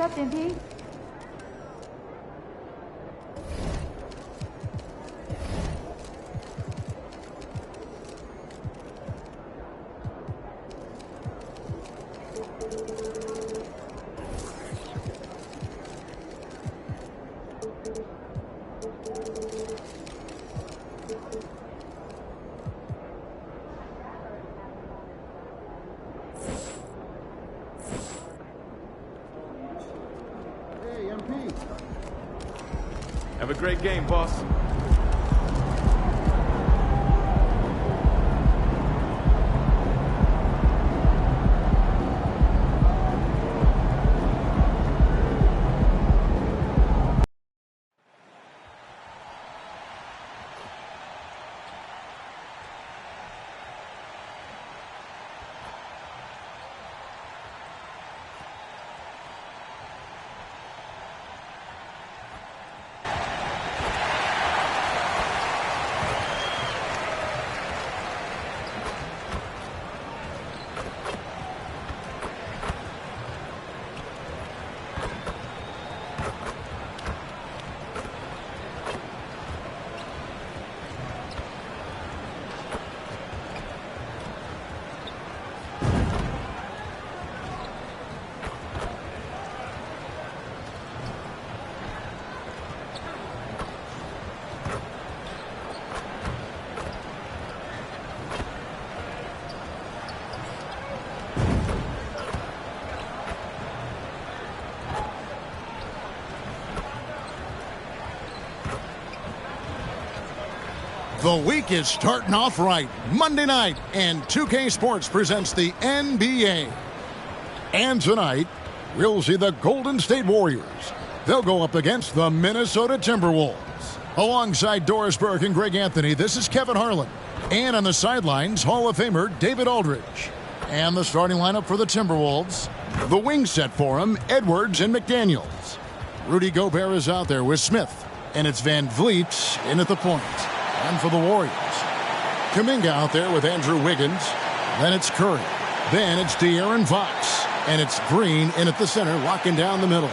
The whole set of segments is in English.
Stop, MP. Have a great game, boss. The week is starting off right. Monday night, and 2K Sports presents the NBA. And tonight, we'll see the Golden State Warriors. They'll go up against the Minnesota Timberwolves. Alongside Doris Burke and Greg Anthony, this is Kevin Harlan. And on the sidelines, Hall of Famer David Aldridge. And the starting lineup for the Timberwolves. The wing set for them, Edwards and McDaniels. Rudy Gobert is out there with Smith. And it's Van Vliet in at the point. And for the Warriors, Kuminga out there with Andrew Wiggins. Then it's Curry. Then it's De'Aaron Fox. And it's Green in at the center, locking down the middle.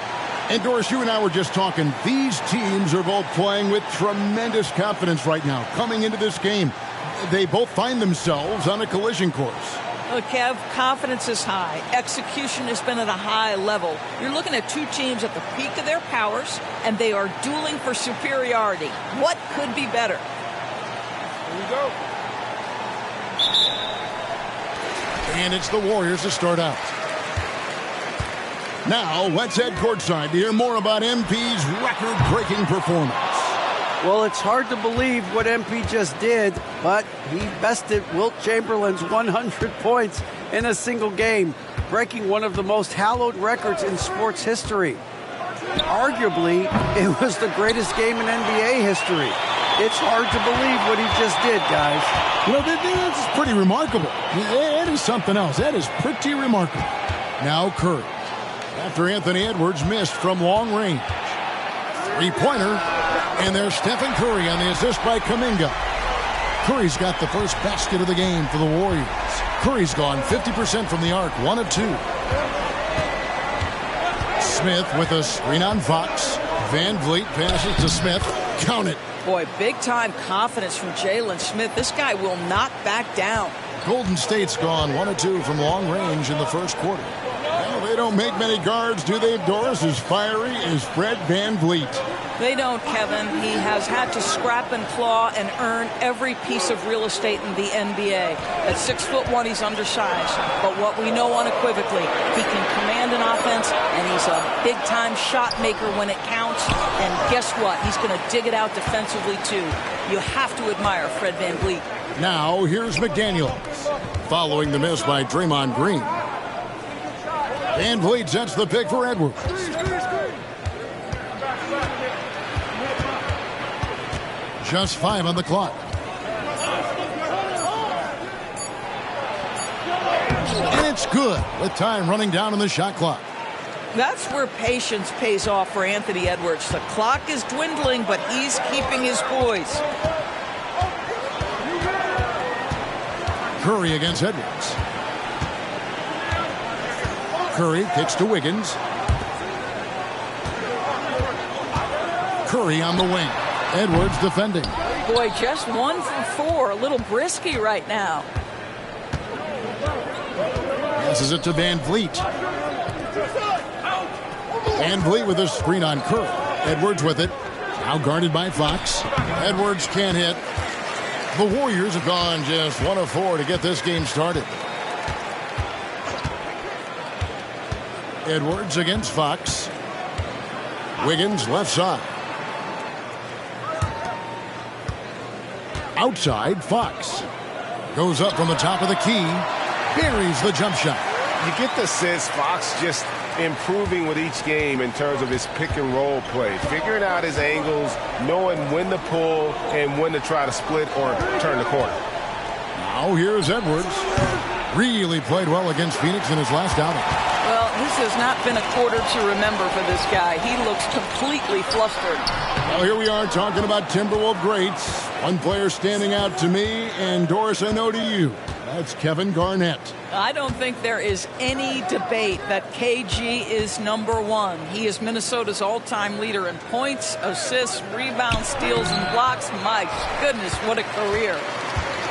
And Doris, you and I were just talking. These teams are both playing with tremendous confidence right now. Coming into this game, they both find themselves on a collision course. Look, Kev, confidence is high. Execution has been at a high level. You're looking at two teams at the peak of their powers, and they are dueling for superiority. What could be better? Here we go. And it's the Warriors to start out. Now, let's head courtside to hear more about MP's record-breaking performance. Well, it's hard to believe what MP just did, but he bested Wilt Chamberlain's 100 points in a single game, breaking one of the most hallowed records in sports history. Arguably, it was the greatest game in NBA history. It's hard to believe what he just did, guys. Well, this is pretty remarkable. That is something else. That is pretty remarkable. Now Curry. After Anthony Edwards missed from long range. Three-pointer. And there's Stephen Curry on the assist by Kuminga. Curry's got the first basket of the game for the Warriors. Curry's gone 50% from the arc, 1 of 2. Smith with a screen on Fox. Van Vliet passes to Smith. Count it. Boy, big-time confidence from Jalen Smith. This guy will not back down. Golden State's gone 1 of 2 from long range in the first quarter. Well, they don't make many guards, do they, Doris? As fiery as Fred Van Vliet. They don't, Kevin. He has had to scrap and claw and earn every piece of real estate in the NBA. At 6'1", he's undersized. But what we know unequivocally, he can command an offense, and he's a big-time shot maker when it counts. And guess what? He's going to dig it out defensively, too. You have to admire Fred Van Vliet. Now, here's McDaniels. Following the miss by Draymond Green. Van Vliet sets the pick for Edwards. Just 5 on the clock. And it's good with time running down on the shot clock. That's where patience pays off for Anthony Edwards. The clock is dwindling, but he's keeping his poise. Curry against Edwards. Curry kicks to Wiggins. Curry on the wing. Edwards defending. Boy, just 1 for 4. A little brisky right now. Passes it to Van Vliet. Van Vliet with a screen on Curry. Edwards with it. Now guarded by Fox. Edwards can't hit. The Warriors have gone just 1 of 4 to get this game started. Edwards against Fox. Wiggins left side. Outside, Fox. Goes up from the top of the key. Buries the jump shot. You get the sense Fox just improving with each game in terms of his pick and roll play, figuring out his angles, knowing when to pull and when to try to split or turn the corner. Now here's Edwards. Really played well against Phoenix in his last outing. Well, this has not been a quarter to remember for this guy. He looks completely flustered. Well, here we are talking about Timberwolves greats. One player standing out to me, and Doris, I know to you. That's Kevin Garnett. I don't think there is any debate that KG is #1. He is Minnesota's all-time leader in points, assists, rebounds, steals, and blocks. My goodness, what a career.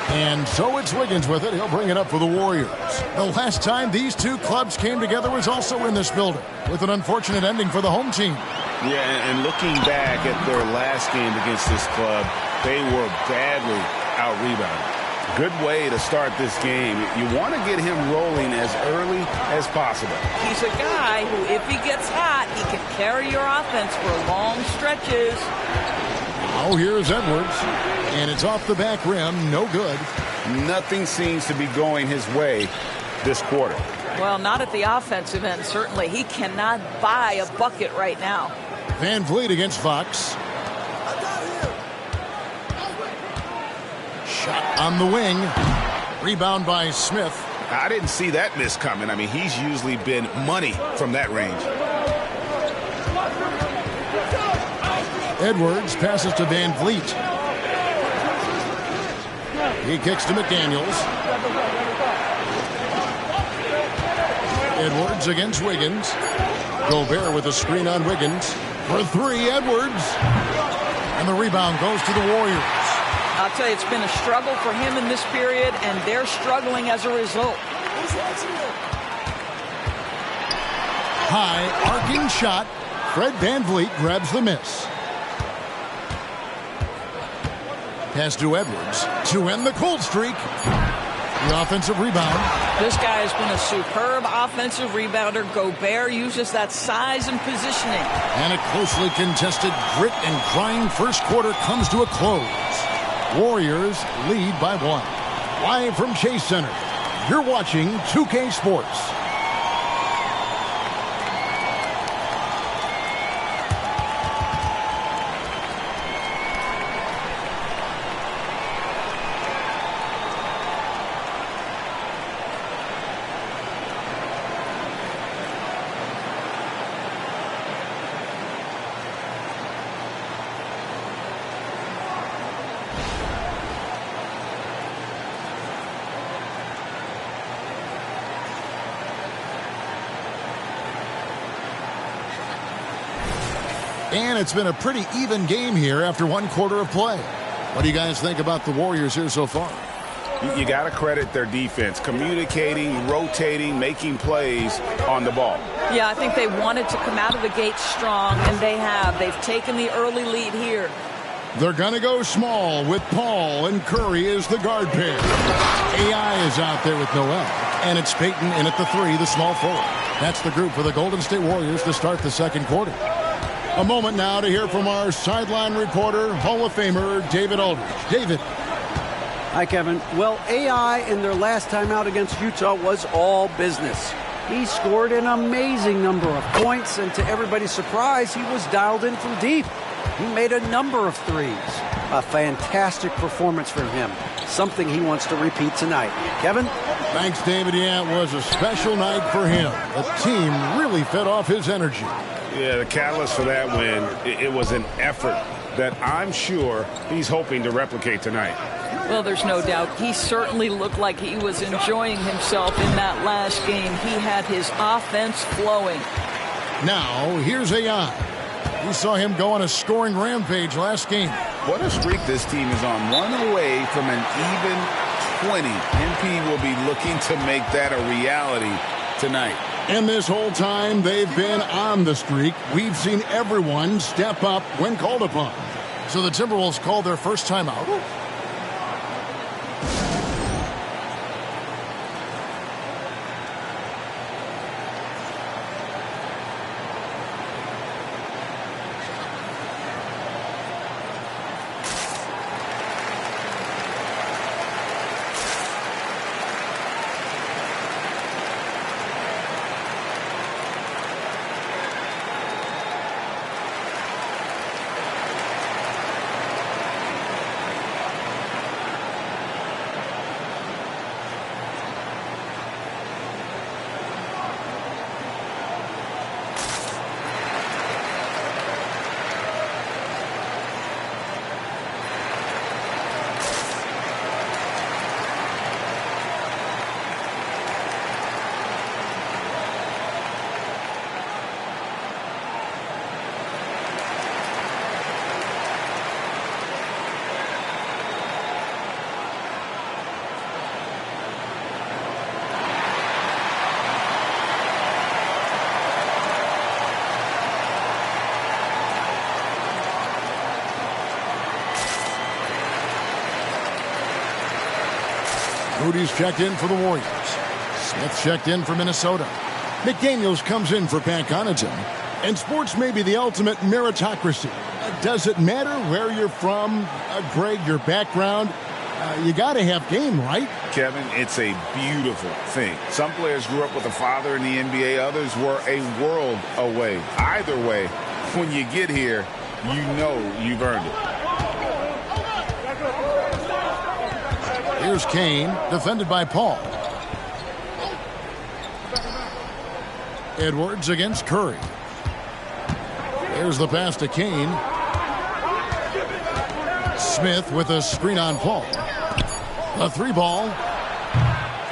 And so it's Wiggins with it. He'll bring it up for the Warriors. The last time these two clubs came together was also in this building, with an unfortunate ending for the home team. Yeah, and looking back at their last game against this club, they were badly out-rebounded. Good way to start this game. You want to get him rolling as early as possible. He's a guy who, if he gets hot, he can carry your offense for long stretches. Now here's Edwards, and it's off the back rim, no good. Nothing seems to be going his way this quarter. Well, not at the offensive end, certainly. He cannot buy a bucket right now. Van Vliet against Fox. Shot on the wing. Rebound by Smith. I didn't see that miss coming. I mean, he's usually been money from that range. Edwards passes to Van Vliet. He kicks to McDaniels. Edwards against Wiggins. Gobert with a screen on Wiggins. For 3, Edwards. And the rebound goes to the Warriors. I'll tell you, it's been a struggle for him in this period, and they're struggling as a result. High arcing shot. Fred Van Vliet grabs the miss. Pass to Edwards to end the cold streak. The offensive rebound. This guy has been a superb offensive rebounder. Gobert uses that size and positioning. And a closely contested grit and grind first quarter comes to a close. Warriors lead by 1. Live from Chase Center, you're watching 2K Sports. And it's been a pretty even game here after 1 quarter of play. What do you guys think about the Warriors here so far? You got to credit their defense, communicating, rotating, making plays on the ball. Yeah, I think they wanted to come out of the gate strong, and they have. They've taken the early lead here. They're going to go small with Paul and Curry as the guard pair. AI is out there with Noel. And it's Peyton in at the 3, the small forward. That's the group for the Golden State Warriors to start the second quarter. A moment now to hear from our sideline reporter, Hall of Famer David Aldridge. David. Hi, Kevin. Well, AI in their last time out against Utah was all business. He scored an amazing number of points, and to everybody's surprise, he was dialed in from deep. He made a number of threes. A fantastic performance from him. Something he wants to repeat tonight. Kevin? Thanks, David. Yeah, it was a special night for him. The team really fed off his energy. Yeah, the catalyst for that win, it was an effort that I'm sure he's hoping to replicate tonight. Well, there's no doubt. He certainly looked like he was enjoying himself in that last game. He had his offense flowing. Now, here's AI. We saw him go on a scoring rampage last game. What a streak this team is on. One away from an even 20. NP will be looking to make that a reality tonight. And this whole time they've been on the streak, we've seen everyone step up when called upon. So the Timberwolves called their first timeout. Rudy's checked in for the Warriors. Smith checked in for Minnesota. McDaniels comes in for Pat Connaughton. And sports may be the ultimate meritocracy. Does it matter where you're from, Greg, your background? You got to have game, right? Kevin, it's a beautiful thing. Some players grew up with a father in the NBA. Others were a world away. Either way, when you get here, you know you've earned it. Here's Kane, defended by Paul. Edwards against Curry. There's the pass to Kane. Smith with a screen on Paul. A three ball.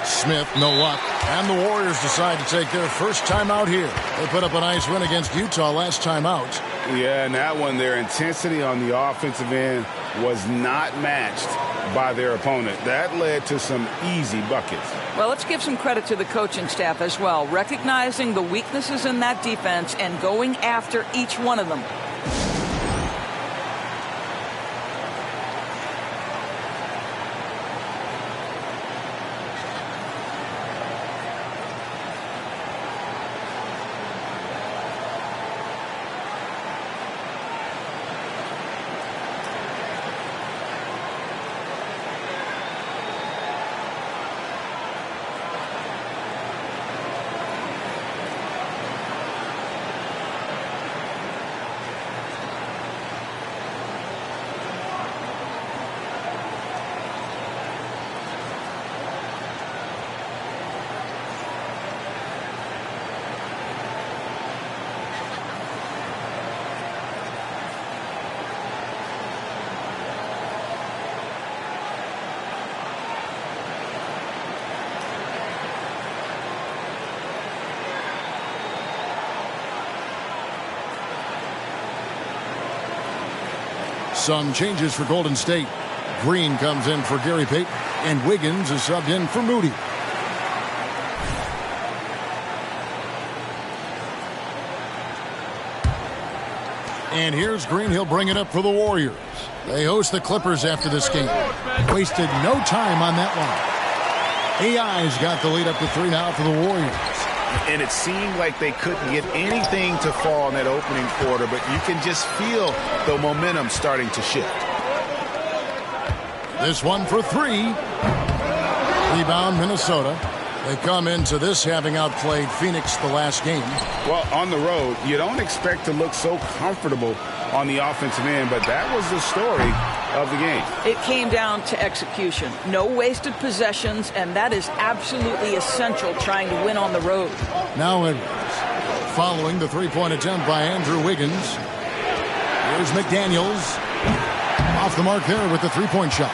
Smith, no luck. And the Warriors decide to take their first timeout here. They put up a nice win against Utah last time out. Yeah, and that one, their intensity on the offensive end was not matched by their opponent. That led to some easy buckets. Well, let's give some credit to the coaching staff as well, recognizing the weaknesses in that defense and going after each one of them. Some changes for Golden State. Green comes in for Gary Payton, and Wiggins is subbed in for Moody. And here's Green. He'll bring it up for the Warriors. They host the Clippers after this game. Wasted no time on that one. AI's got the lead up to 3 now for the Warriors. And it seemed like they couldn't get anything to fall in that opening quarter, but you can just feel the momentum starting to shift. This one for 3. Rebound, Minnesota. They come into this having outplayed Phoenix the last game. Well, on the road, you don't expect to look so comfortable on the offensive end, but that was the story of the game. It came down to execution. No wasted possessions, and that is absolutely essential trying to win on the road. Now Edwards, following the three-point attempt by Andrew Wiggins. Here's McDaniels. Off the mark there with the three-point shot.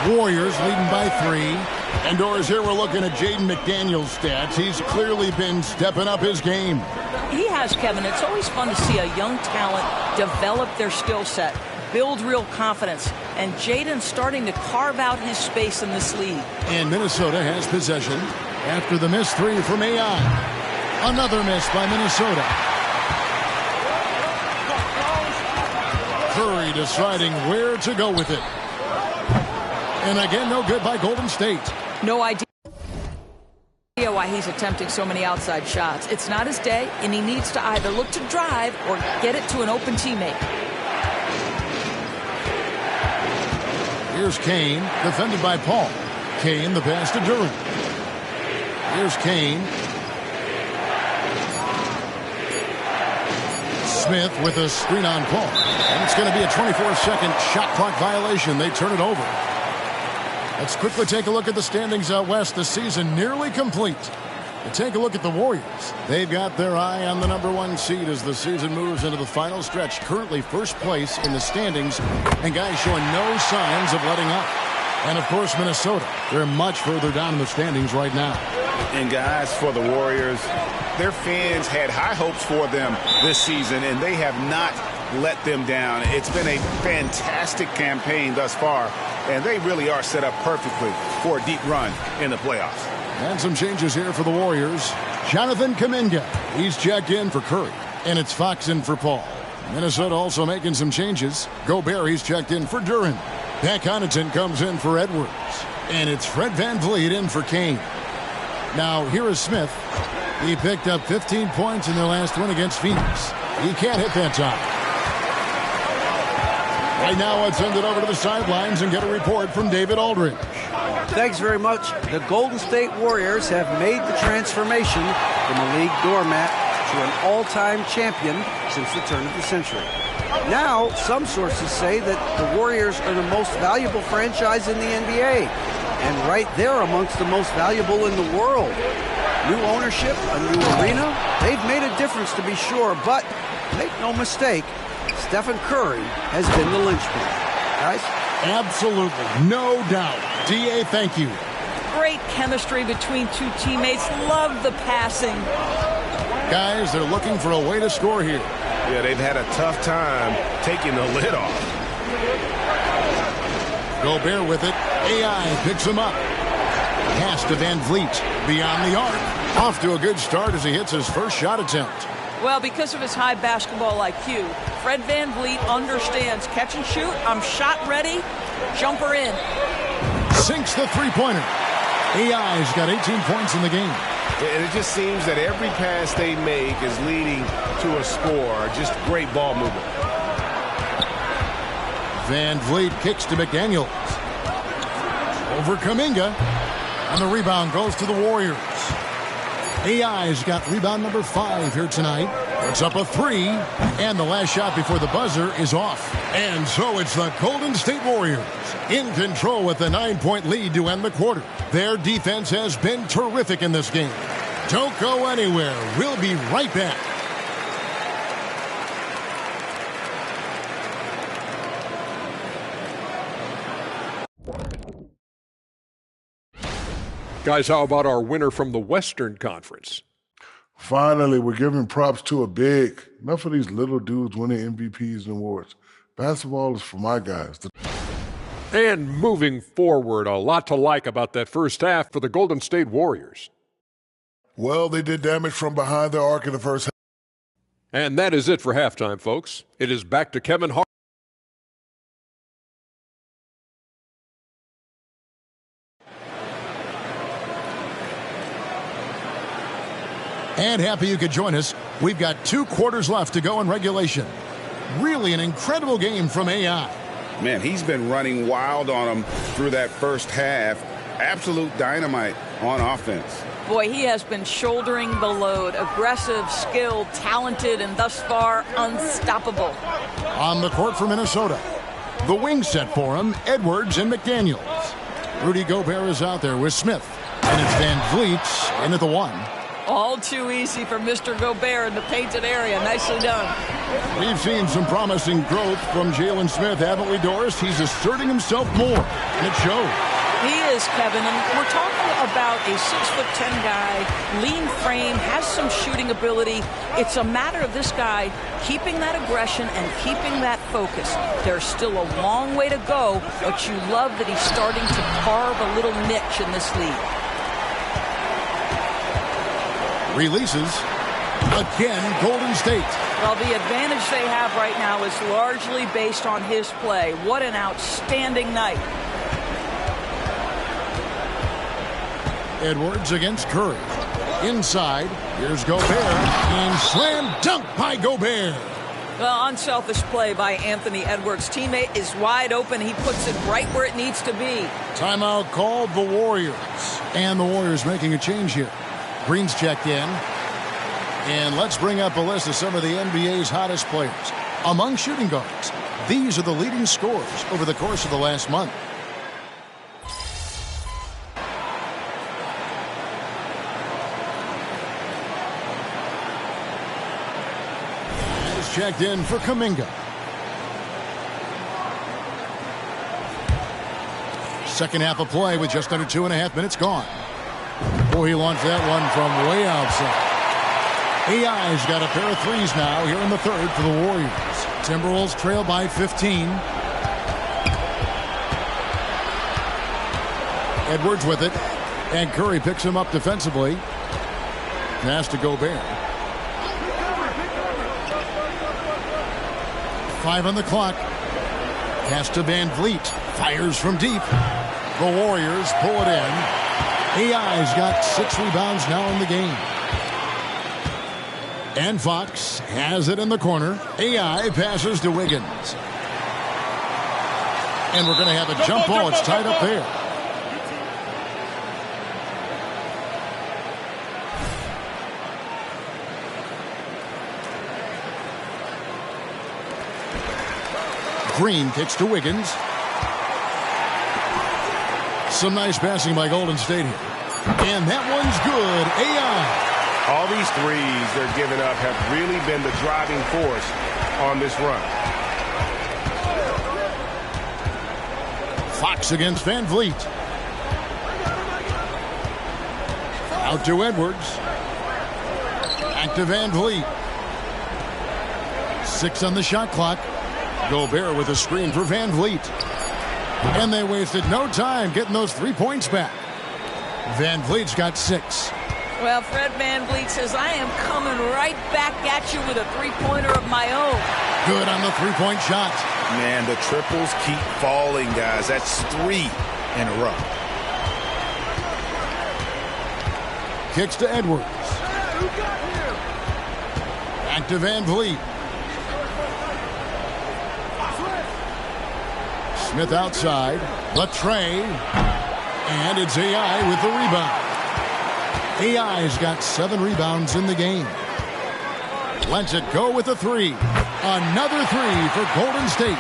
Warriors leading by 3. And Doris, here we're looking at Jaden McDaniel's stats. He's clearly been stepping up his game. He has, Kevin. It's always fun to see a young talent develop their skill set, build real confidence, and Jaden's starting to carve out his space in this league. And Minnesota has possession after the missed three from AI. Another miss by Minnesota. Curry deciding where to go with it. And again, no good by Golden State. No idea why he's attempting so many outside shots. It's not his day, and he needs to either look to drive or get it to an open teammate. Here's Kane, defended by Paul. Kane, the pass to Duren. Here's Kane. Smith with a screen on Paul. And it's going to be a 24-second shot clock violation. They turn it over. Let's quickly take a look at the standings out west. The season nearly complete. And take a look at the Warriors. They've got their eye on the #1 seed as the season moves into the final stretch. Currently first place in the standings, and guys showing no signs of letting up. And of course, Minnesota. They're much further down in the standings right now. And guys, for the Warriors, their fans had high hopes for them this season, and they have not let them down. It's been a fantastic campaign thus far, and they really are set up perfectly for a deep run in the playoffs. And some changes here for the Warriors. Jonathan Kuminga, he's checked in for Curry, and it's Fox in for Paul. Minnesota also making some changes. Gobert, he's checked in for Duren. Pat Connaughton comes in for Edwards, and it's Fred VanVleet in for Kane. Now, here is Smith. He picked up 15 points in their last win against Phoenix. He can't hit that time. Right now, let's send it over to the sidelines and get a report from David Aldridge. Thanks very much. The Golden State Warriors have made the transformation from a league doormat to an all-time champion since the turn of the century. Now, some sources say that the Warriors are the most valuable franchise in the NBA, and right there amongst the most valuable in the world. New ownership, a new arena, they've made a difference to be sure, but make no mistake, Stephen Curry has been the linchpin. Guys? Absolutely, no doubt. D.A., thank you. Great chemistry between two teammates. Love the passing. Guys, they're looking for a way to score here. Yeah, they've had a tough time taking the lid off. Gobert with it. AI picks him up. Pass to VanVleet. Beyond the arc. Off to a good start as he hits his first shot attempt. Well, because of his high basketball IQ, Fred VanVleet understands catch and shoot. I'm shot ready. Jumper in. Sinks the three-pointer. AI's got 18 points in the game. And it just seems that every pass they make is leading to a score. Just great ball movement. VanVleet kicks to McDaniels. Over Kuminga. And the rebound goes to the Warriors. AI's got rebound number 5 here tonight. It's up a 3. And the last shot before the buzzer is off. And so it's the Golden State Warriors in control with a 9-point lead to end the quarter. Their defense has been terrific in this game. Don't go anywhere. We'll be right back. Guys, how about our winner from the Western Conference? Finally, we're giving props to a big. Enough of these little dudes winning MVPs and awards. Basketball is for my guys. And moving forward, a lot to like about that first half for the Golden State Warriors. Well, they did damage from behind the arc in the first half. And that is it for halftime, folks. It is back to Kevin Hart. And happy you could join us. We've got 2 quarters left to go in regulation. Really an incredible game from AI. Man, he's been running wild on them through that first half. Absolute dynamite on offense. Boy, he has been shouldering the load. Aggressive, skilled, talented, and thus far unstoppable. On the court for Minnesota. The wing set for him, Edwards and McDaniels. Rudy Gobert is out there with Smith. And it's VanVleet in at the 1. All too easy for Mr. Gobert in the painted area. Nicely done. We've seen some promising growth from Jalen Smith, haven't we, Doris? He's asserting himself more, and it shows. He is, Kevin, and we're talking about a 6'10" guy, lean frame, has some shooting ability. It's a matter of this guy keeping that aggression and keeping that focus. There's still a long way to go, but you love that he's starting to carve a little niche in this league. Releases. Again, Golden State. Well, the advantage they have right now is largely based on his play. What an outstanding night. Edwards against Curry. Inside, here's Gobert, and slam dunk by Gobert. Well, unselfish play by Anthony Edwards. Teammate is wide open. He puts it right where it needs to be. Timeout called the Warriors. And the Warriors making a change here. Green's checked in. And let's bring up a list of some of the NBA's hottest players. Among shooting guards, these are the leading scorers over the course of the last month. Checked in for Kuminga. Second half of play with just under 2.5 minutes gone. Boy, he launched that one from way outside. AI's got a pair of threes now here in the third for the Warriors. Timberwolves trail by 15. Edwards with it. And Curry picks him up defensively. Pass to Gobert. 5 on the clock. Pass to Van Vliet. Fires from deep. The Warriors pull it in. AI's got 6 rebounds now in the game. And Fox has it in the corner. AI passes to Wiggins. And we're going to have a jump ball. It's tied up there. Green kicks to Wiggins. Some nice passing by Golden State here. And that one's good. AI. All these threes they're giving up have really been the driving force on this run. Fox against Van Vliet. Out to Edwards. Back to Van Vliet. 6 on the shot clock. Gobert with a screen for Van Vliet. And they wasted no time getting those 3 points back. Van Vliet's got 6. Well, Fred VanVleet says, I am coming right back at you with a three-pointer of my own. Good on the three-point shot. Man, the triples keep falling, guys. That's 3 in a row. Kicks to Edwards. Back to Van Vliet. Smith outside. Latrey. And it's AI with the rebound. AI's got 7 rebounds in the game. Lets it go with a 3. Another 3 for Golden State.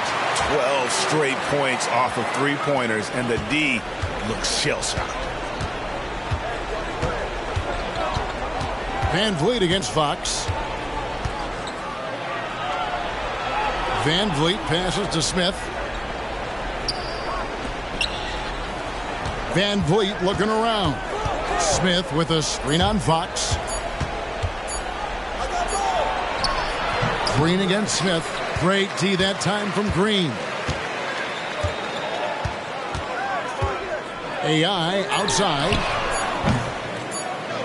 12 straight points off of three-pointers, and the D looks shell-shocked. Van Vliet against Fox. Van Vliet passes to Smith. Van Vliet looking around. Smith with a screen on Fox. Green against Smith. Great D that time from Green. AI outside.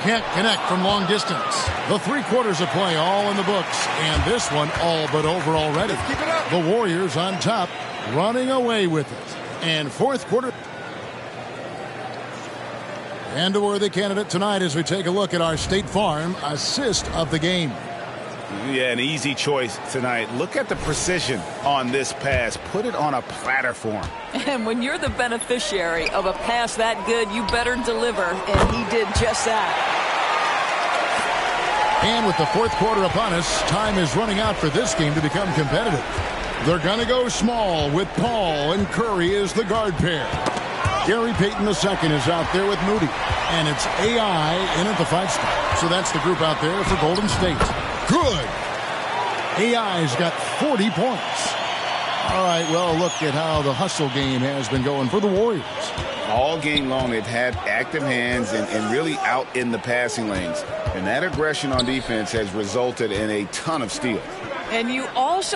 Can't connect from long distance. The 3 quarters of play all in the books. And this one all but over already. The Warriors on top, running away with it. And fourth quarter. And a worthy candidate tonight as we take a look at our State Farm assist of the game. Yeah, an easy choice tonight. Look at the precision on this pass. Put it on a platter for him. And when you're the beneficiary of a pass that good, you better deliver. And he did just that. And with the fourth quarter upon us, time is running out for this game to become competitive. They're going to go small with Paul and Curry as the guard pair. Gary Payton II is out there with Moody. And it's AI in at the 5 spot. So that's the group out there for Golden State. Good. AI's got 40 points. All right, well, look at how the hustle game has been going for the Warriors. All game long, they've had active hands and really out in the passing lanes. And that aggression on defense has resulted in a ton of steals. And you also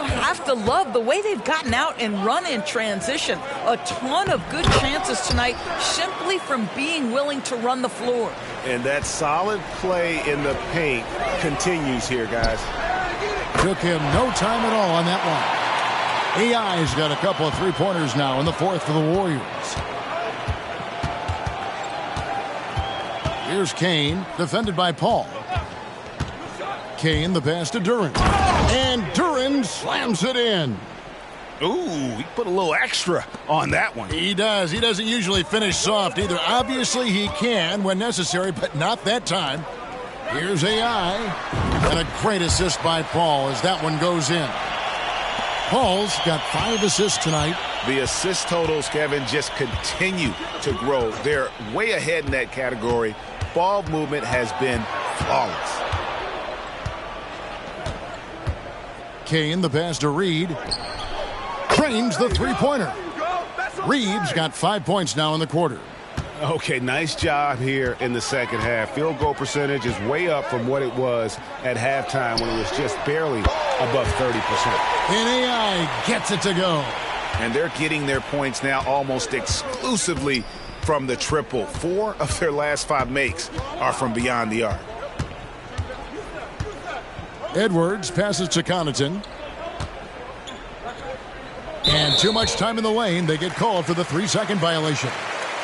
have to love the way they've gotten out and run in transition. A ton of good chances tonight simply from being willing to run the floor. And that solid play in the paint continues here, guys. Took him no time at all on that one. AI's got a couple of three-pointers now in the fourth for the Warriors. Here's Kane, defended by Paul. Kane, the pass to Duren. And Duren slams it in. Ooh, he put a little extra on that one. He does. He doesn't usually finish soft either. Obviously, he can when necessary, but not that time. Here's AI. And a great assist by Paul as that one goes in. Paul's got 5 assists tonight. The assist totals, Kevin, just continue to grow. They're way ahead in that category. Ball movement has been flawless. Kane, the pass to Reed. Trains the three-pointer. Reed's got 5 points now in the quarter. Okay, nice job here in the second half. Field goal percentage is way up from what it was at halftime when it was just barely above 30%. And AI gets it to go. And they're getting their points now almost exclusively from the triple. 4 of their last 5 makes are from beyond the arc. Edwards passes to Connaughton. And too much time in the lane. They get called for the 3-second violation.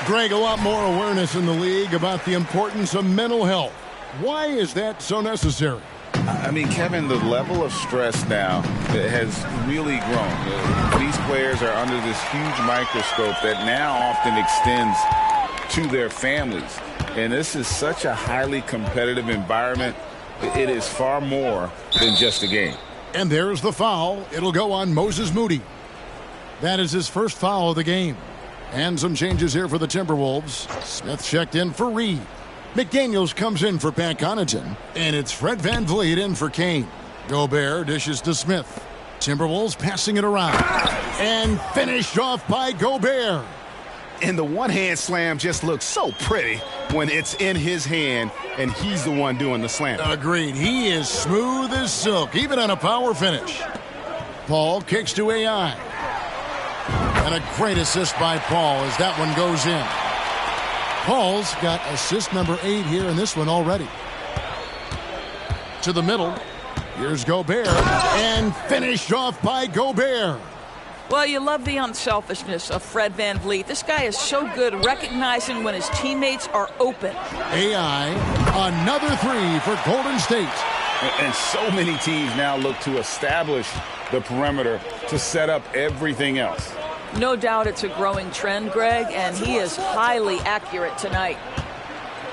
Greg, a lot more awareness in the league about the importance of mental health. Why is that so necessary? I mean, Kevin, the level of stress now has really grown. These players are under this huge microscope that now often extends to their families. And this is such a highly competitive environment. It is far more than just a game. And there's the foul. It'll go on Moses Moody. That is his first foul of the game. And some changes here for the Timberwolves. Smith checked in for Reed. McDaniels comes in for Pat Connaughton. And it's Fred VanVleet in for Kane. Gobert dishes to Smith. Timberwolves passing it around. And finished off by Gobert. And the one-hand slam just looks so pretty when it's in his hand and he's the one doing the slam. Agreed. He is smooth as silk, even on a power finish. Paul kicks to AI. And a great assist by Paul as that one goes in. Paul's got assist number 8 here in this one already. To the middle. Here's Gobert. And finished off by Gobert. Well, you love the unselfishness of Fred VanVleet. This guy is so good recognizing when his teammates are open. AI, another 3 for Golden State. And so many teams now look to establish the perimeter to set up everything else. No doubt it's a growing trend, Greg, and he is highly accurate tonight.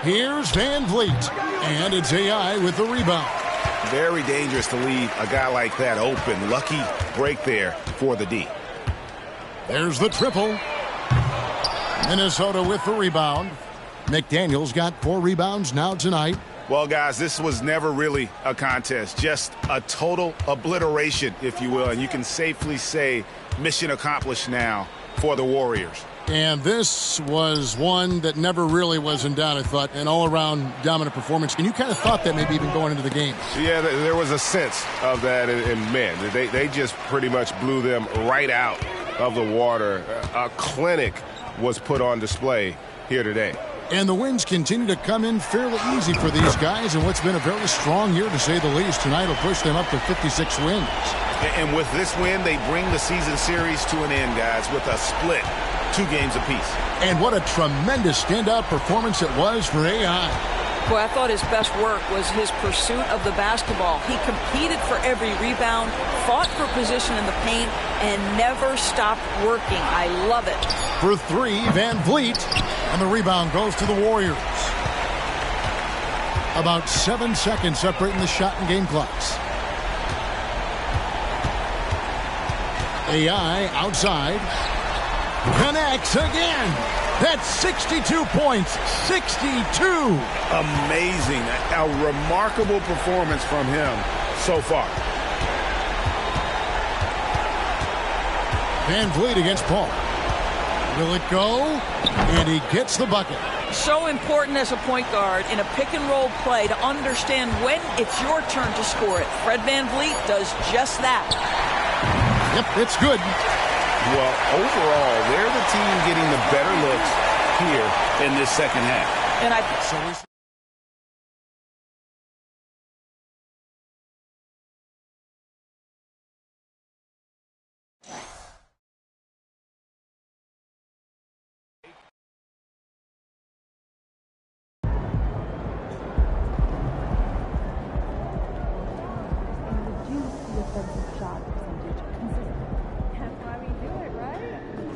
Here's VanVleet, and it's AI with the rebound. Very dangerous to leave a guy like that open. Lucky break there for the D. There's the triple. Minnesota with the rebound. McDaniels got 4 rebounds now tonight. Well, guys, this was never really a contest. Just a total obliteration, if you will. And you can safely say mission accomplished now for the Warriors. And this was one that never really was in doubt, I thought, an all-around dominant performance. And you kind of thought that maybe even going into the game. Yeah, there was a sense of that, and man, they just pretty much blew them right out of the water. A clinic was put on display here today. And the wins continue to come in fairly easy for these guys in what's been a very strong year, to say the least. Tonight will push them up to 56 wins. And with this win, they bring the season series to an end, guys, with a split, 2 games apiece. And what a tremendous standout performance it was for AI. Boy, I thought his best work was his pursuit of the basketball. He competed for every rebound, fought for position in the paint, and never stopped working. I love it. For 3, VanVleet, and the rebound goes to the Warriors. About 7 seconds separating the shot and game clocks. AI outside. Connects again. That's 62 points. 62. Amazing. A remarkable performance from him so far. Van Vliet against Paul. Will it go? And he gets the bucket. So important as a point guard in a pick-and-roll play to understand when it's your turn to score it. Fred Van Vliet does just that. Yep, it's good. Well, overall, they're the team getting the better looks here in this second half. And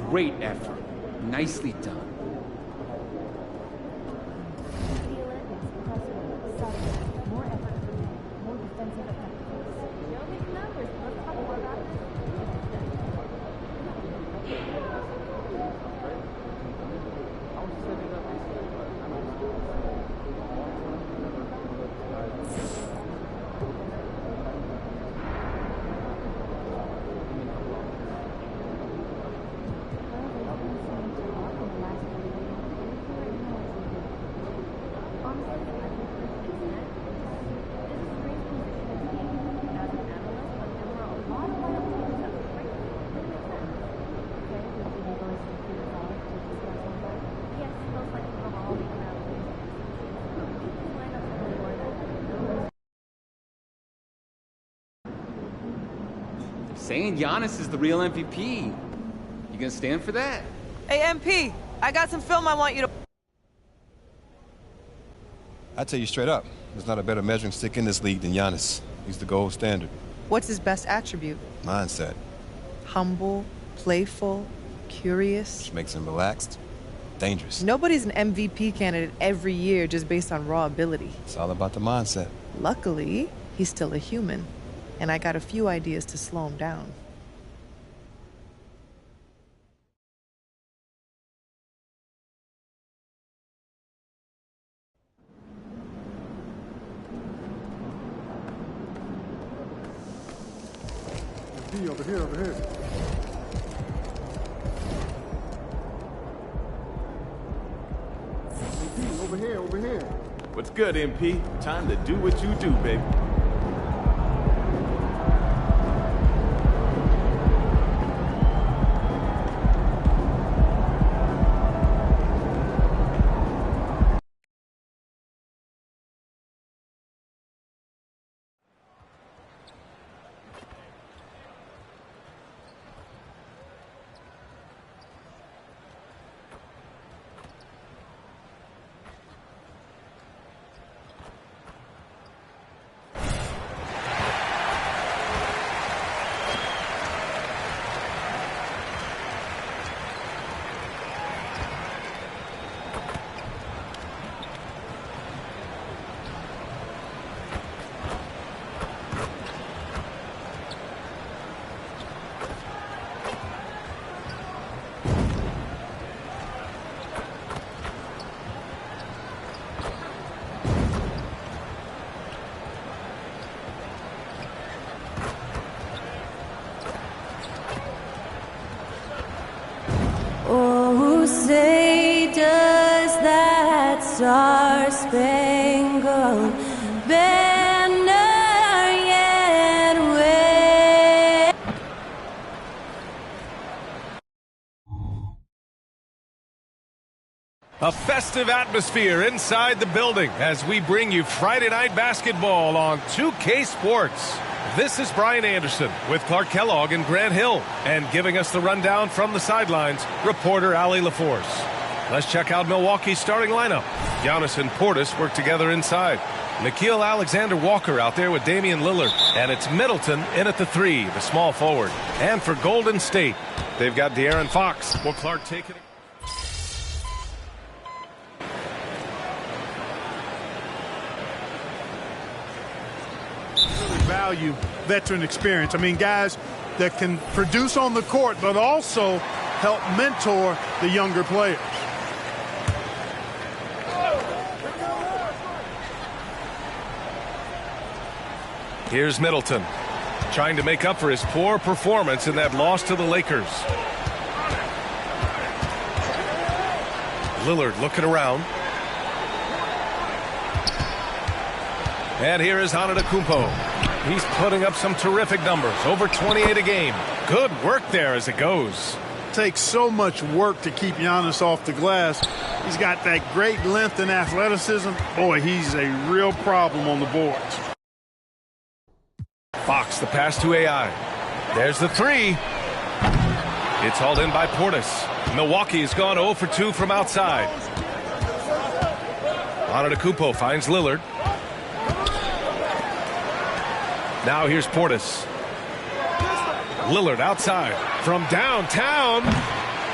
Great effort. Nicely done. Saying Giannis is the real MVP. You gonna stand for that? Hey, MP, I got some film I want you to... I tell you straight up, there's not a better measuring stick in this league than Giannis. He's the gold standard. What's his best attribute? Mindset. Humble, playful, curious. Which makes him relaxed, dangerous. Nobody's an MVP candidate every year just based on raw ability. It's all about the mindset. Luckily, he's still a human. And I got a few ideas to slow him down. Over here, over here. MP, over here, over here. What's good, MP? Time to do what you do, baby. Say, does that star-spangled banner yet wave? A festive atmosphere inside the building as we bring you Friday Night Basketball on 2K Sports. This is Brian Anderson with Clark Kellogg and Grant Hill. And giving us the rundown from the sidelines, reporter Allie LaForce. Let's check out Milwaukee's starting lineup. Giannis and Portis work together inside. Nickeil Alexander-Walker out there with Damian Lillard. And it's Middleton in at the 3, the small forward. And for Golden State, they've got De'Aaron Fox. Will Clark take it? Value veteran experience. I mean, guys that can produce on the court, but also help mentor the younger players. Here's Middleton trying to make up for his poor performance in that loss to the Lakers. Lillard looking around. And here is Antetokounmpo. He's putting up some terrific numbers, over 28 a game. Good work there as it goes. Takes so much work to keep Giannis off the glass. He's got that great length and athleticism. Boy, he's a real problem on the boards. Fox, the pass to AI. There's the three. It's hauled in by Portis. Milwaukee has gone 0 for 2 from outside. Antetokounmpo finds Lillard. Now here's Portis. Lillard outside from downtown.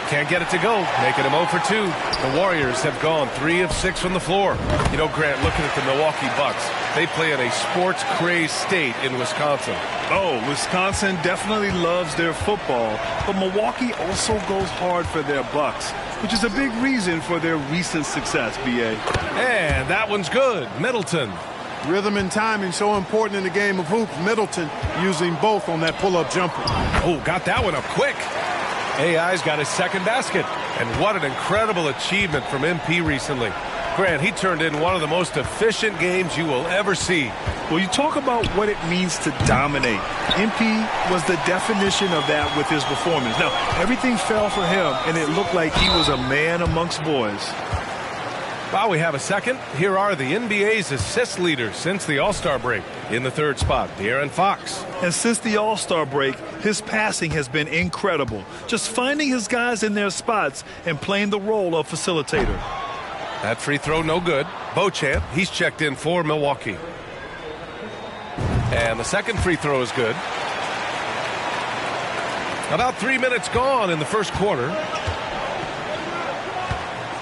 Can't get it to go, making him 0 for 2. The Warriors have gone 3 of 6 from the floor. You know, Grant, looking at the Milwaukee Bucks, they play in a sports-crazed state in Wisconsin. Oh, Wisconsin definitely loves their football, but Milwaukee also goes hard for their Bucks, which is a big reason for their recent success, B.A. And that one's good. Middleton. Rhythm and timing so important in the game of hoops. Middleton using both on that pull-up jumper. Oh, got that one up quick. AI's got his second basket. And what an incredible achievement from MP recently. Grant, he turned in one of the most efficient games you will ever see. Well, you talk about what it means to dominate. MP was the definition of that with his performance. Now, everything fell for him, and it looked like he was a man amongst boys. While we have a second, here are the NBA's assist leaders since the All-Star break. In the third spot, De'Aaron Fox. And since the All-Star break, his passing has been incredible. Just finding his guys in their spots and playing the role of facilitator. That free throw no good. Beauchamp, he's checked in for Milwaukee. And the second free throw is good. About 3 minutes gone in the first quarter.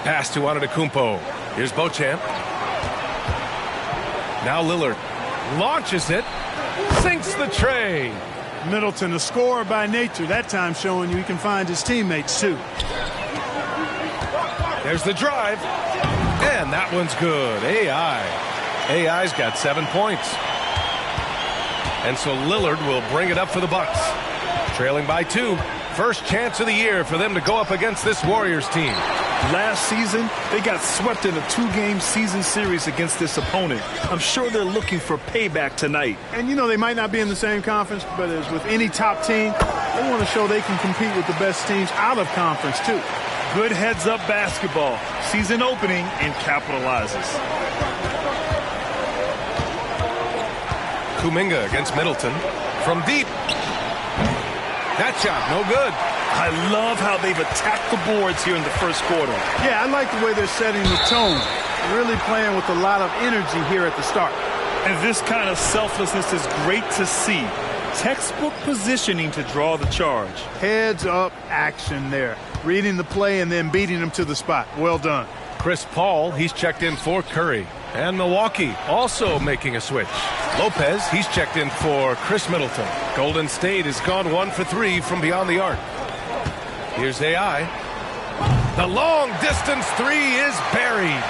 Pass to Antetokounmpo. Here's Beauchamp. Now Lillard launches it, sinks the tray. Middleton, a scorer by nature, that time showing you he can find his teammates too. There's the drive, and that one's good. AI's got 7 points. And so Lillard will bring it up for the Bucks. Trailing by 2. First chance of the year for them to go up against this Warriors team. Last season, they got swept in a 2-game season series against this opponent. I'm sure they're looking for payback tonight. And, you know, they might not be in the same conference, but as with any top team, they want to show they can compete with the best teams out of conference, too. Good heads-up basketball. Season opening and capitalizes. Kuminga against Middleton. From deep. That shot, no good. I love how they've attacked the boards here in the first quarter. Yeah, I like the way they're setting the tone. Really playing with a lot of energy here at the start. And this kind of selflessness is great to see. Textbook positioning to draw the charge. Heads up action there. Reading the play and then beating them to the spot. Well done. Chris Paul, he's checked in for Curry. And Milwaukee also making a switch. Lopez, he's checked in for Chris Middleton. Golden State has gone 1 for 3 from beyond the arc. Here's AI. The long distance three is buried.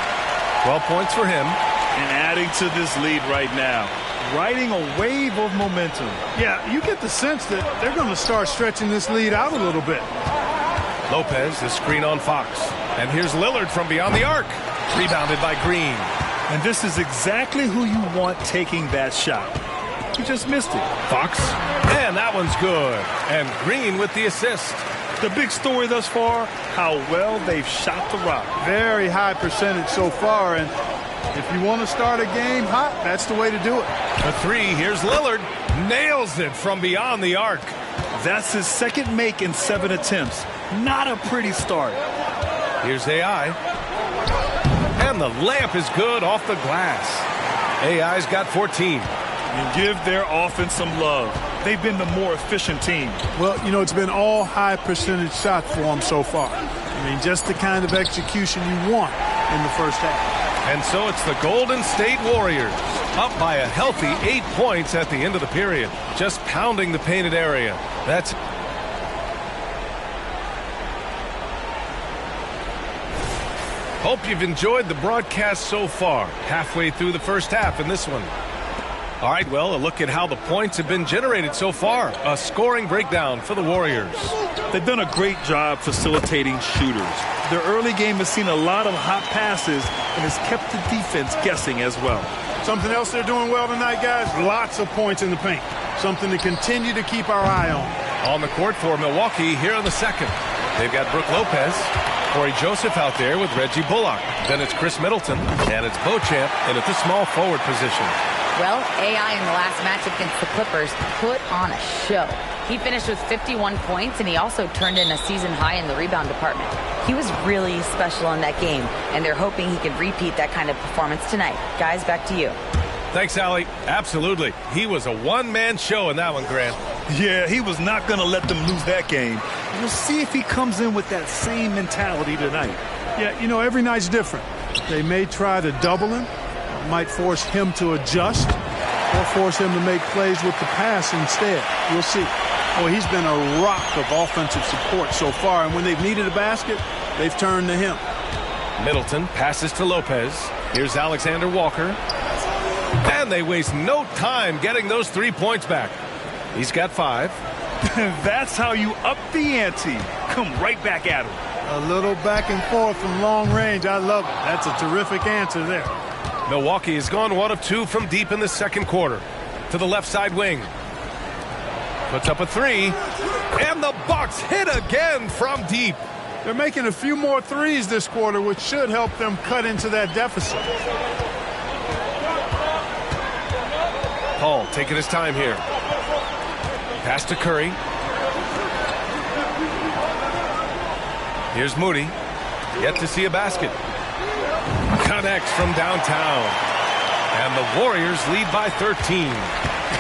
12 points for him. And adding to this lead right now. Riding a wave of momentum. Yeah, you get the sense that they're going to start stretching this lead out a little bit. Lopez, the screen on Fox. And here's Lillard from beyond the arc. Rebounded by Green. And this is exactly who you want taking that shot. He just missed it. Fox. And that one's good. And Green with the assist. The big story thus far, how well they've shot the rock. Very high percentage so far. And if you want to start a game hot, that's the way to do it. The three, here's Lillard. Nails it from beyond the arc. That's his second make in 7 attempts. Not a pretty start. Here's AI. And the layup is good off the glass. AI's got 14. And give their offense some love. They've been the more efficient team. Well, you know, it's been all high percentage shots for them so far. I mean, just the kind of execution you want in the first half. And so it's the Golden State Warriors, up by a healthy 8 points at the end of the period, just pounding the painted area. That's Hope you've enjoyed the broadcast so far. Halfway through the first half in this one. All right, well, a look at how the points have been generated so far. A scoring breakdown for the Warriors. They've done a great job facilitating shooters. Their early game has seen a lot of hot passes and has kept the defense guessing as well. Something else they're doing well tonight, guys, lots of points in the paint. Something to continue to keep our eye on. On the court for Milwaukee here in the second. They've got Brook Lopez, Corey Joseph out there with Reggie Bullock. Then it's Chris Middleton, and it's Beauchamp in at the small forward position. Well, AI in the last matchup against the Clippers put on a show. He finished with 51 points, and he also turned in a season high in the rebound department. He was really special in that game, and they're hoping he can repeat that kind of performance tonight. Guys, back to you. Thanks, Allie. Absolutely. He was a one-man show in that one, Grant. Yeah, he was not going to let them lose that game. We'll see if he comes in with that same mentality tonight. Yeah, you know, every night's different. They may try to double him, might force him to adjust, or force him to make plays with the pass instead. We'll see. Well, he's been a rock of offensive support so far, and when they've needed a basket, they've turned to him. Middleton passes to Lopez. Here's Alexander Walker. And they waste no time getting those 3 points back. He's got 5. That's how you up the ante. Come right back at him. A little back and forth from long range. I love it. That's a terrific answer there. Milwaukee has gone 1 of 2 from deep in the second quarter. To the left side wing. Puts up a 3. And the Bucks hit again from deep. They're making a few more threes this quarter, which should help them cut into that deficit. Paul taking his time here. Pass to Curry. Here's Moody. Yet to see a basket. Connects from downtown. And the Warriors lead by 13.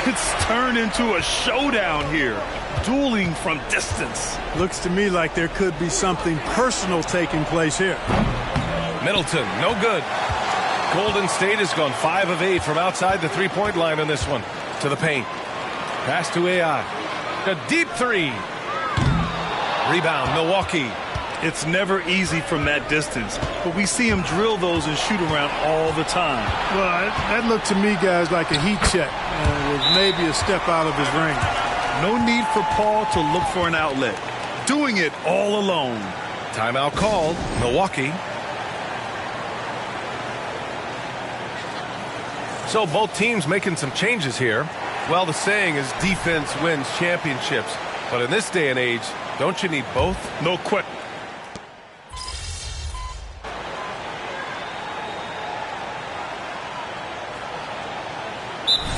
It's turned into a showdown here. Dueling from distance. Looks to me like there could be something personal taking place here. Middleton, no good. Golden State has gone 5 of 8 from outside the three-point line in this one. To the paint. Pass to AI. A deep 3. Rebound, Milwaukee. It's never easy from that distance, but we see him drill those and shoot around all the time. Well, that looked to me, guys, like a heat check. With maybe a step out of his range. No need for Paul to look for an outlet. Doing it all alone. Timeout called. Milwaukee. So both teams making some changes here. Well, the saying is defense wins championships. But in this day and age, don't you need both? No question.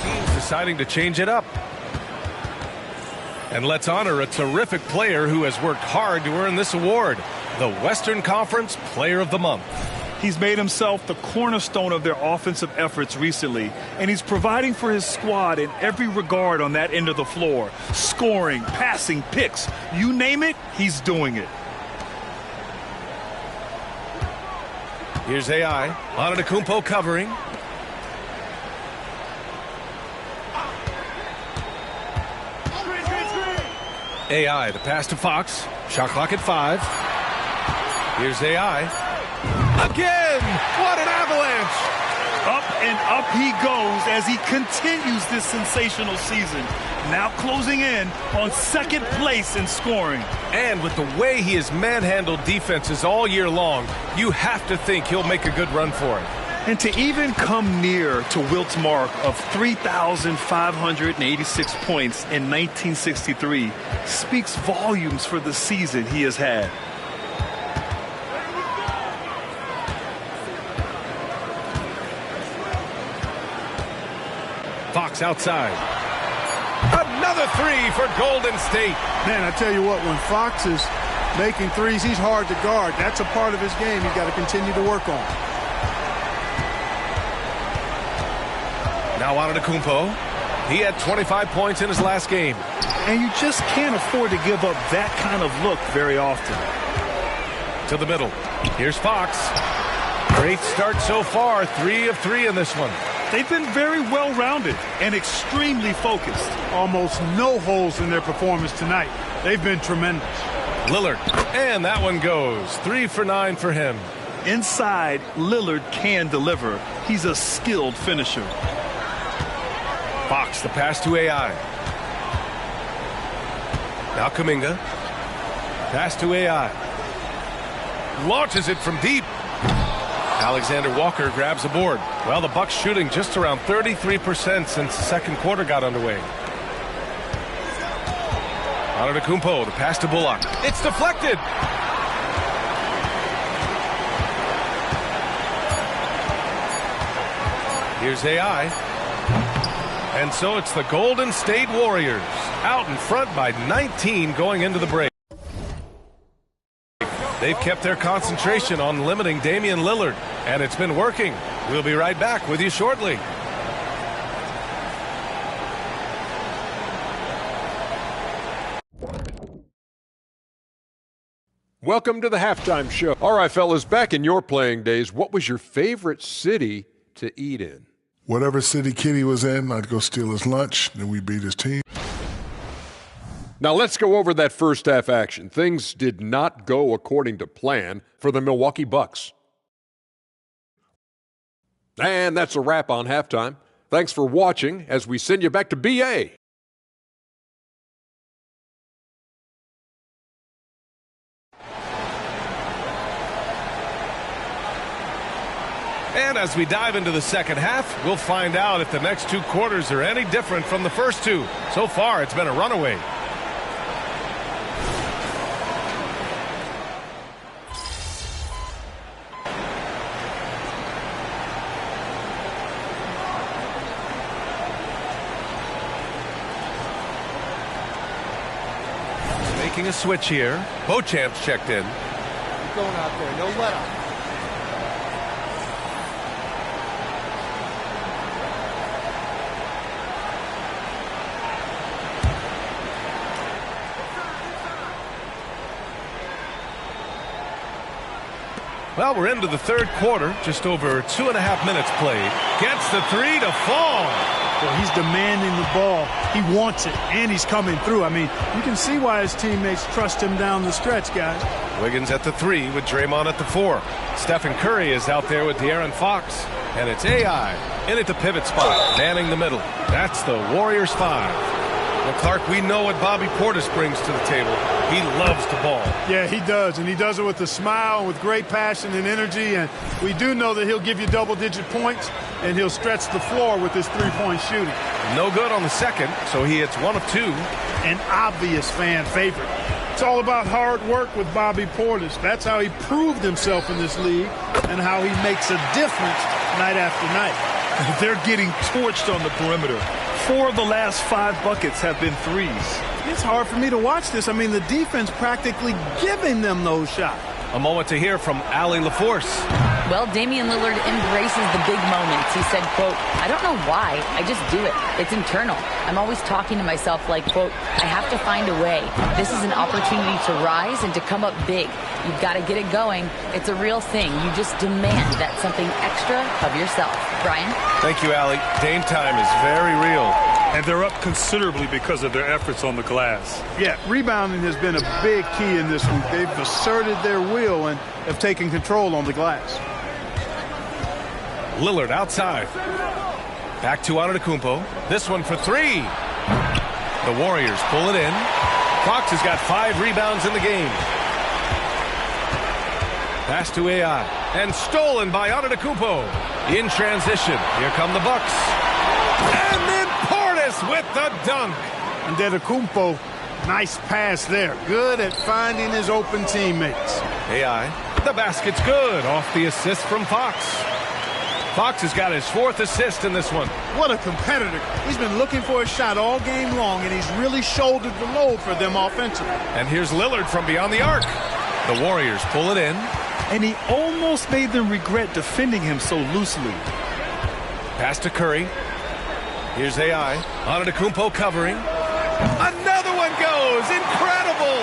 Teams deciding to change it up. And let's honor a terrific player who has worked hard to earn this award. The Western Conference Player of the Month. He's made himself the cornerstone of their offensive efforts recently, and he's providing for his squad in every regard on that end of the floor. Scoring, passing, picks, you name it, he's doing it. Here's AI. Antetokounmpo covering. AI, the pass to Fox. Shot clock at 5. Here's AI. Again! What an avalanche! Up and up he goes as he continues this sensational season. Now closing in on second place in scoring. And with the way he has manhandled defenses all year long, you have to think he'll make a good run for it. And to even come near to Wilt's mark of 3,586 points in 1963 speaks volumes for the season he has had. Fox outside. Another 3 for Golden State. Man, I tell you what, when Fox is making threes, he's hard to guard. That's a part of his game he's got to continue to work on. Now Antetokounmpo. He had 25 points in his last game. And you just can't afford to give up that kind of look very often. To the middle. Here's Fox. Great start so far. 3 of 3 in this one. They've been very well-rounded and extremely focused. Almost no holes in their performance tonight. They've been tremendous. Lillard, and that one goes. 3 for 9 for him. Inside, Lillard can deliver. He's a skilled finisher. Fox, the pass to AI. Now Kuminga. Pass to AI. Launches it from deep. Alexander Walker grabs the board. Well, the Bucks shooting just around 33% since the second quarter got underway. Antetokounmpo, the pass to Bullock. It's deflected. Here's AI. And so it's the Golden State Warriors out in front by 19 going into the break. They've kept their concentration on limiting Damian Lillard, and it's been working. We'll be right back with you shortly. Welcome to the halftime show. All right, fellas, back in your playing days, what was your favorite city to eat in? Whatever city Kitty was in, I'd go steal his lunch, then we beat his team. Now let's go over that first half action. Things did not go according to plan for the Milwaukee Bucks. And that's a wrap on halftime. Thanks for watching as we send you back to BA. And as we dive into the second half, we'll find out if the next 2 quarters are any different from the first 2. So far, it's been a runaway. Making a switch here. Beauchamp's checked in. Keep going out there. No let up. Well, we're into the third quarter. Just over 2.5 minutes played. Gets the 3 to fall. Well, he's demanding the ball. He wants it, and he's coming through. I mean, you can see why his teammates trust him down the stretch, guys. Wiggins at the 3 with Draymond at the 4. Stephen Curry is out there with De'Aaron Fox. And it's AI in at the pivot spot, manning the middle. That's the Warriors 5. Well, Clark, we know what Bobby Portis brings to the table. He loves the ball. Yeah, he does, and he does it with a smile, with great passion and energy, and we do know that he'll give you double-digit points, and he'll stretch the floor with his three-point shooting. No good on the second, so he hits 1 of 2. An obvious fan favorite. It's all about hard work with Bobby Portis. That's how he proved himself in this league and how he makes a difference night after night. They're getting torched on the perimeter. 4 of the last 5 buckets have been threes. It's hard for me to watch this. I mean, the defense practically giving them those shots. A moment to hear from Allie LaForce. Well, Damian Lillard embraces the big moments. He said, quote, "I don't know why, I just do it. It's internal. I'm always talking to myself like, quote, I have to find a way. This is an opportunity to rise and to come up big. You've got to get it going. It's a real thing. You just demand that something extra of yourself." Brian? Thank you, Allie. Dame time is very real. And they're up considerably because of their efforts on the glass. Yeah, rebounding has been a big key in this week. They've asserted their will and have taken control on the glass. Lillard outside. Back to Antetokounmpo. This one for 3. The Warriors pull it in. Fox has got 5 rebounds in the game. Pass to AI. And stolen by Antetokounmpo. In transition. Here come the Bucks. And then Portis with the dunk. And Antetokounmpo, nice pass there. Good at finding his open teammates. AI. The basket's good. Off the assist from Fox. Fox has got his 4th assist in this one. What a competitor. He's been looking for a shot all game long, and he's really shouldered the load for them offensively. And here's Lillard from beyond the arc. The Warriors pull it in. And he almost made them regret defending him so loosely. Pass to Curry. Here's AI. Antetokounmpo covering. Another one goes. Incredible.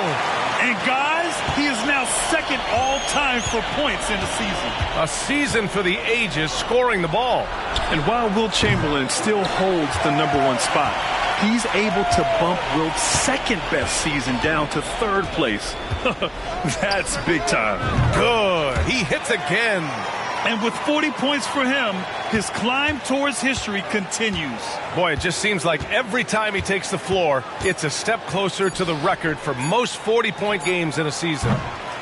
And guys, he is now second all-time for points in the season. A season for the ages scoring the ball. And while Wilt Chamberlain still holds the #1 spot, he's able to bump Wilt's second-best season down to 3rd place. That's big time. Good. He hits again. And with 40 points for him, his climb towards history continues. Boy, it just seems like every time he takes the floor, it's a step closer to the record for most 40-point games in a season.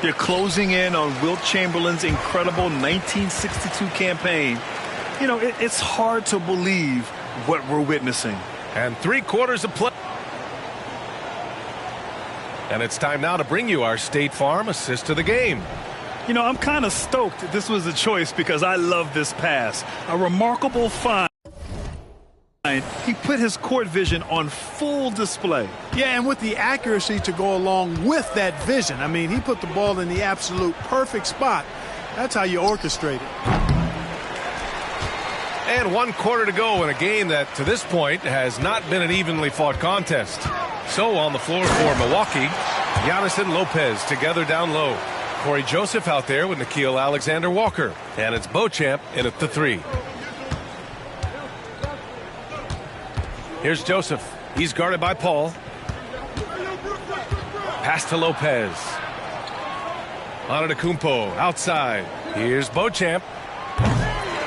They're closing in on Wilt Chamberlain's incredible 1962 campaign. You know, it's hard to believe what we're witnessing. And 3/4 of play. And it's time now to bring you our State Farm assist of the game. You know, I'm kind of stoked that this was a choice because I love this pass. A remarkable find. He put his court vision on full display. Yeah, and with the accuracy to go along with that vision. I mean, he put the ball in the absolute perfect spot. That's how you orchestrate it. And 1/4 to go in a game that, to this point, has not been an evenly fought contest. So on the floor for Milwaukee, Giannis and Lopez together down low. Corey Joseph out there with Nickeil Alexander-Walker. And it's Beauchamp in at the 3. Here's Joseph. He's guarded by Paul. Pass to Lopez. Antetokounmpo outside. Here's Beauchamp.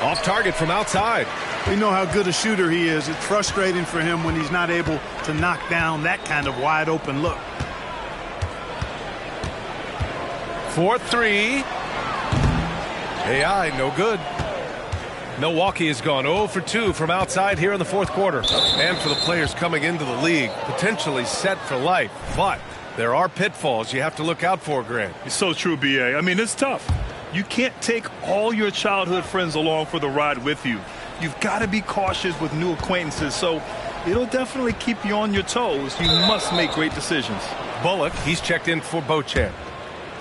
Off target from outside. We know how good a shooter he is. It's frustrating for him when he's not able to knock down that kind of wide open look. 4-3. AI, no good. Milwaukee has gone 0 for 2 from outside here in the 4th quarter. And for the players coming into the league, potentially set for life. But there are pitfalls you have to look out for, Grant. It's so true, B.A. I mean, it's tough. You can't take all your childhood friends along for the ride with you. You've got to be cautious with new acquaintances, so it'll definitely keep you on your toes. You must make great decisions. Bullock, he's checked in for Beauchamp.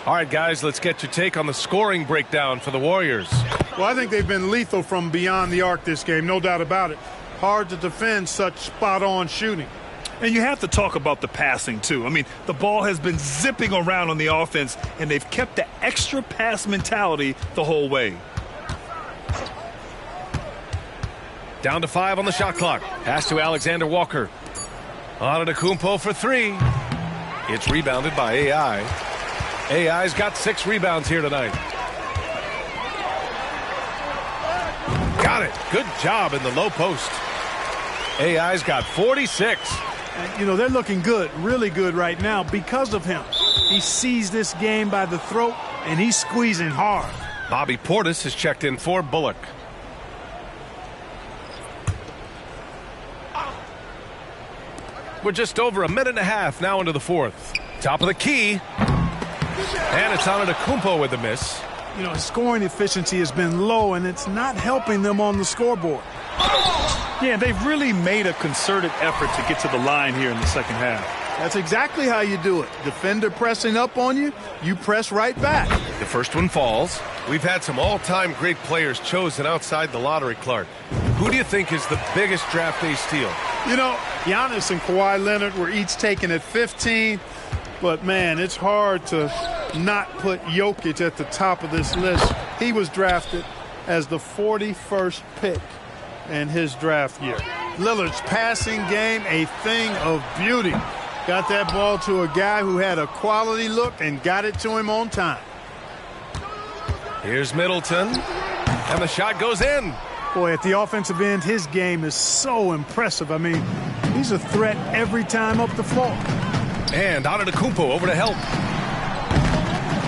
All right, guys, let's get your take on the scoring breakdown for the Warriors. Well, I think they've been lethal from beyond the arc this game, no doubt about it. Hard to defend such spot-on shooting. And you have to talk about the passing, too. I mean, the ball has been zipping around on the offense, and they've kept the extra pass mentality the whole way. Down to 5 on the shot clock. Pass to Alexander-Walker. Antetokounmpo for 3. It's rebounded by AI. AI's got 6 rebounds here tonight. Got it. Good job in the low post. AI's got 46. And, you know, they're looking good, really good right now because of him. He sees this game by the throat, and he's squeezing hard. Bobby Portis has checked in for Bullock. We're just over a minute and a half now into the 4th. Top of the key. And it's Antetokounmpo with the miss. You know, his scoring efficiency has been low, and it's not helping them on the scoreboard. Yeah, they've really made a concerted effort to get to the line here in the second half. That's exactly how you do it. Defender pressing up on you, you press right back. The first one falls. We've had some all-time great players chosen outside the lottery, Clark. Who do you think is the biggest draft day steal? You know, Giannis and Kawhi Leonard were each taken at 15. But, man, it's hard to not put Jokic at the top of this list. He was drafted as the 41st pick in his draft year. Lillard's passing game, a thing of beauty. Got that ball to a guy who had a quality look and got it to him on time. Here's Middleton, and the shot goes in. Boy, at the offensive end, his game is so impressive. I mean, he's a threat every time up the floor. And Antetokounmpo over to help.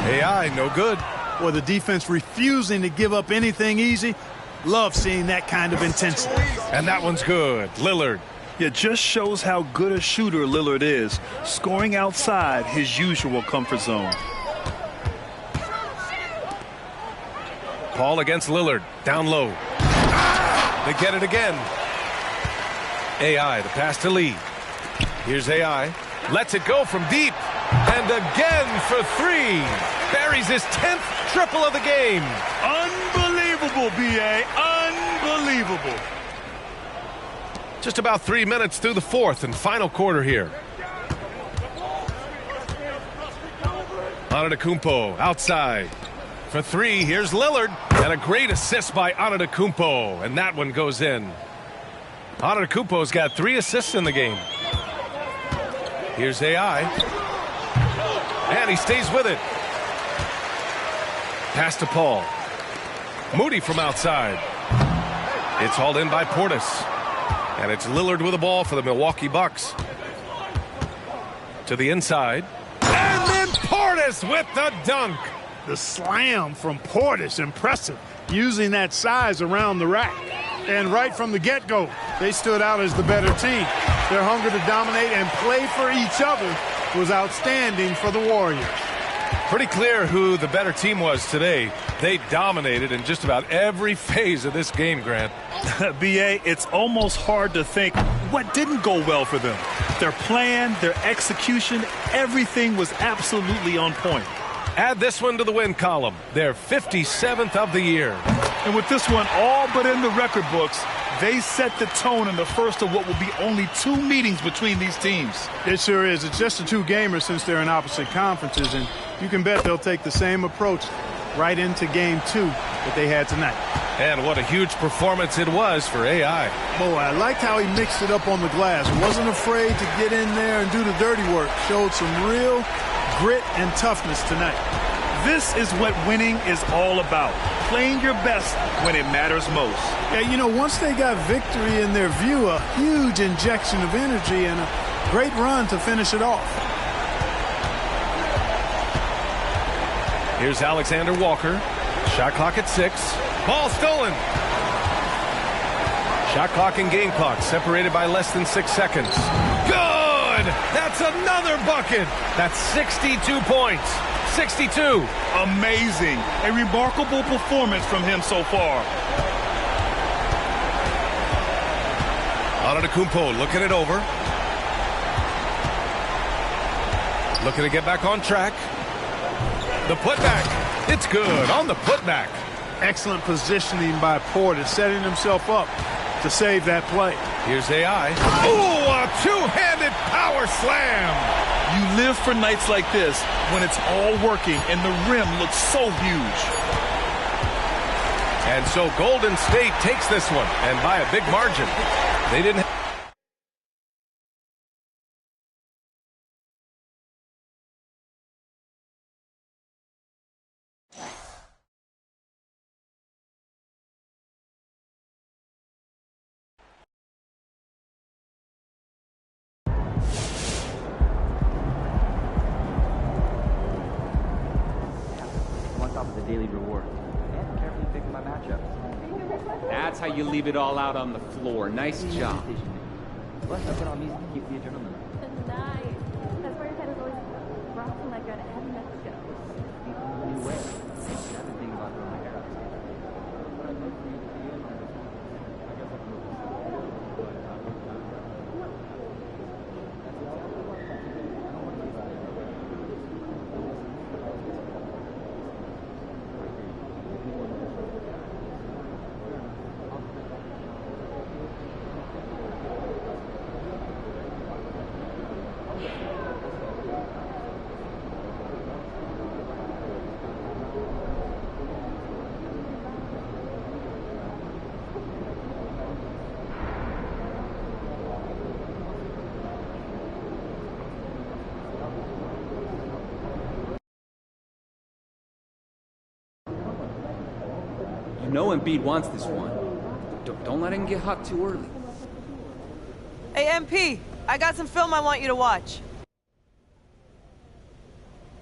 AI, no good. Boy, the defense refusing to give up anything easy. Love seeing that kind of intensity. And that one's good. Lillard. It just shows how good a shooter Lillard is, scoring outside his usual comfort zone. Paul against Lillard. Down low. They get it again. AI, the pass to Lee. Here's AI. Lets it go from deep. And again for 3. Buries his 10th triple of the game. Unbelievable, B.A. Unbelievable. Just about 3 minutes through the 4th and final quarter here. Antetokounmpo outside. For three, here's Lillard. And a great assist by Antetokounmpo. And that one goes in. Antetokounmpo's got 3 assists in the game. Here's AI. And he stays with it. Pass to Paul. Moody from outside. It's hauled in by Portis. And it's Lillard with the ball for the Milwaukee Bucks. To the inside. And then Portis with the dunk. The slam from Portis, impressive, using that size around the rack. And right from the get-go, they stood out as the better team. Their hunger to dominate and play for each other was outstanding for the Warriors. Pretty clear who the better team was today. They dominated in just about every phase of this game, Grant. B.A., it's almost hard to think what didn't go well for them. Their plan, their execution, everything was absolutely on point. Add this one to the win column. Their 57th of the year. And with this one all but in the record books, they set the tone in the first of what will be only 2 meetings between these teams. It sure is. It's just a 2-gamer since they're in opposite conferences, and you can bet they'll take the same approach right into Game 2 that they had tonight. And what a huge performance it was for AI. Boy, I liked how he mixed it up on the glass. Wasn't afraid to get in there and do the dirty work. Showed some real grit and toughness tonight. This is what winning is all about. Playing your best when it matters most. Yeah, you know, once they got victory in their view, a huge injection of energy and a great run to finish it off. Here's Alexander Walker. Shot clock at 6. Ball stolen. Shot clock and game clock separated by less than 6 seconds. Good! That's another bucket. That's 62 points. 62. Amazing. A remarkable performance from him so far. Antetokounmpo looking it over. Looking to get back on track. The putback. It's good on the putback. Excellent positioning by Portis, setting himself up to save that play. Here's AI. Ooh, a two-handed power slam. You live for nights like this when it's all working and the rim looks so huge. And so Golden State takes this one, and by a big margin. They didn't. Daily reward. And carefully pick my matchups. That's how you leave it all out on the floor. Nice job. Nice. That's why your head is always rocking like an MX show. New way. I've been thinking about throwing my hair out. You know Embiid wants this one. Don't let him get hot too early. Hey, MP, I got some film I want you to watch.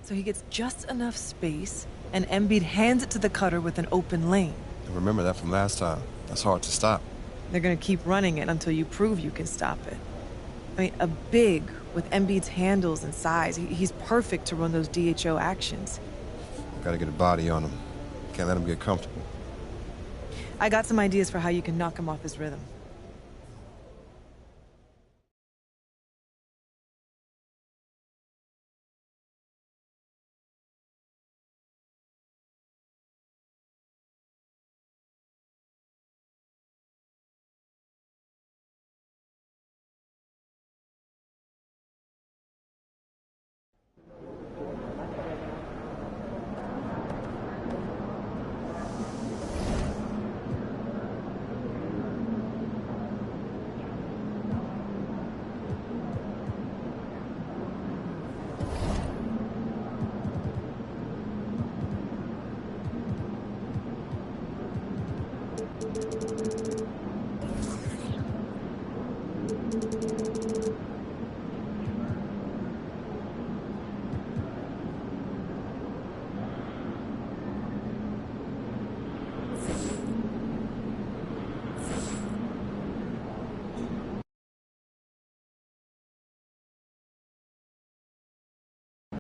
So he gets just enough space, and Embiid hands it to the cutter with an open lane. I remember that from last time. That's hard to stop. They're gonna keep running it until you prove you can stop it. I mean, a big with Embiid's handles and size. He's perfect to run those DHO actions. Gotta get a body on him. Can't let him get comfortable. I got some ideas for how you can knock him off his rhythm.